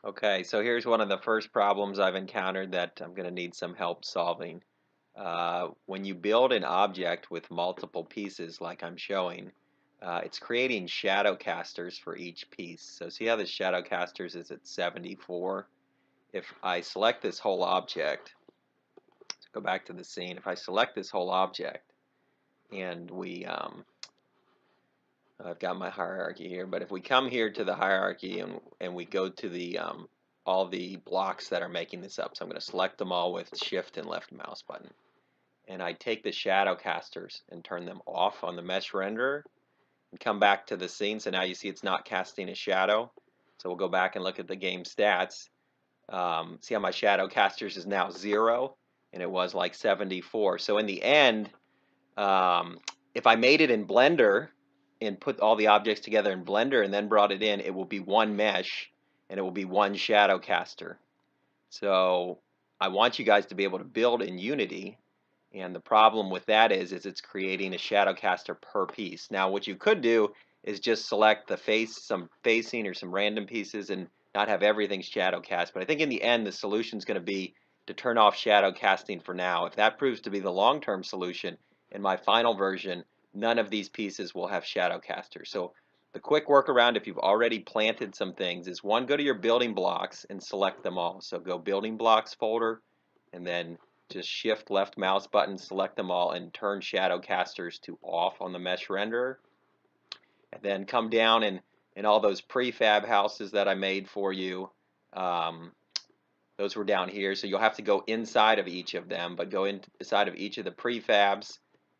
Okay, so here's one of the first problems I've encountered that I'm going to need some help solving. When you build an object with multiple pieces like I'm showing, it's creating shadow casters for each piece. So see how the shadow casters is at 74? If I select this whole object, let's go back to the scene. If I select this whole object and I've got my hierarchy here, but if we come here to the hierarchy and we go to the all the blocks that are making this up, so I'm going to select them all with shift and left mouse button, and I take the shadow casters and turn them off on the mesh renderer and come back to the scene. So now you see it's not casting a shadow. So we'll go back and look at the game stats. See how my shadow casters is now 0 and it was like 74. So in the end, if I made it in Blender and put all the objects together in Blender and then brought it in, it will be one mesh and it will be one shadow caster. So I want you guys to be able to build in Unity, and the problem with that is it's creating a shadow caster per piece. Now what you could do is just select the some facing or some random pieces and not have everything shadow cast, but I think in the end the solution is going to be to turn off shadow casting for now. If that proves to be the long-term solution, in my final version, none of these pieces will have shadow casters. So the quick workaround, if you've already planted some things, is one, go to your building blocks and select them all. So go building blocks folder and then just shift left mouse button, select them all, and turn shadow casters to off on the mesh renderer. And then come down and in all those prefab houses that I made for you, those were down here. So you'll have to go inside of each of them, but go inside of each of the prefabs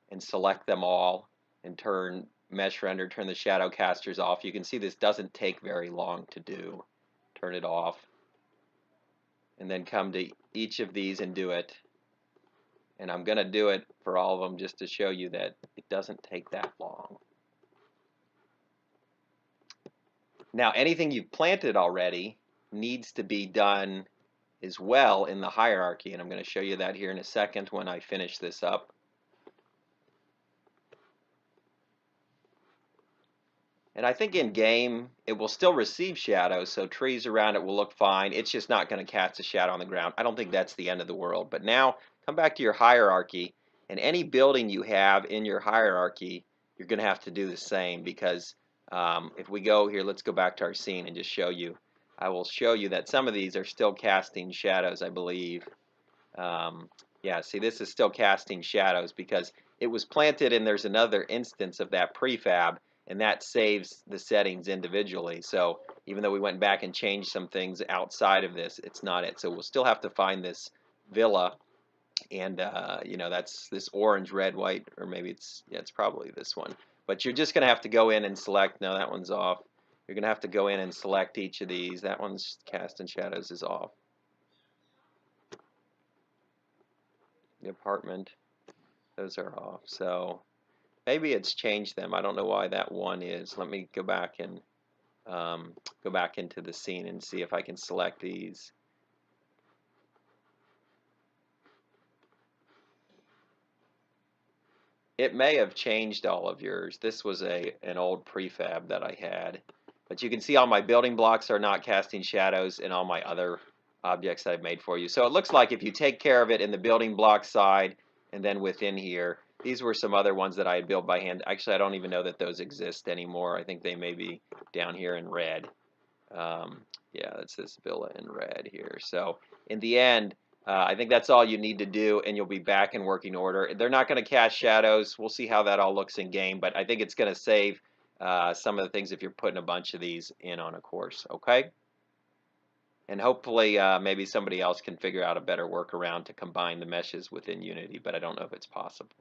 and select them all and turn mesh render, turn the shadow casters off. You can see this doesn't take very long to do. Turn it off. And then come to each of these and do it. And I'm going to do it for all of them just to show you that it doesn't take that long. Now anything you've planted already needs to be done as well in the hierarchy, and I'm going to show you that here in a second when I finish this up. And I think in game it will still receive shadows, so trees around it will look fine. It's just not going to cast a shadow on the ground. I don't think that's the end of the world. But now come back to your hierarchy, and any building you have in your hierarchy, you're going to have to do the same, because if we go here, let's go back to our scene and just show you. I will show you that some of these are still casting shadows, I believe. Yeah, see, this is still casting shadows because it was planted and there's another instance of that prefab, and that saves the settings individually. So even though we went back and changed some things outside of this, it's not it. So we'll still have to find this villa, and you know, that's this orange, red, white, or maybe it's, yeah, it's probably this one. But you're just going to have to go in and select, no, that one's off. You're going to have to go in and select each of these. That one's casting shadows is off. The apartment, those are off. So maybe it's changed them. I don't know why that one is. Let me go back and go back into the scene and see if I can select these. It may have changed all of yours. This was an old prefab that I had. But you can see all my building blocks are not casting shadows and all my other objects that I've made for you. So it looks like if you take care of it in the building block side and then within here, these were some other ones that I had built by hand. Actually, I don't even know that those exist anymore. I think they may be down here in red. Yeah, that's this villa in red here. So in the end, I think that's all you need to do, and you'll be back in working order. They're not going to cast shadows. We'll see how that all looks in game, but I think it's going to save some of the things if you're putting a bunch of these in on a course, okay? And hopefully maybe somebody else can figure out a better workaround to combine the meshes within Unity, but I don't know if it's possible.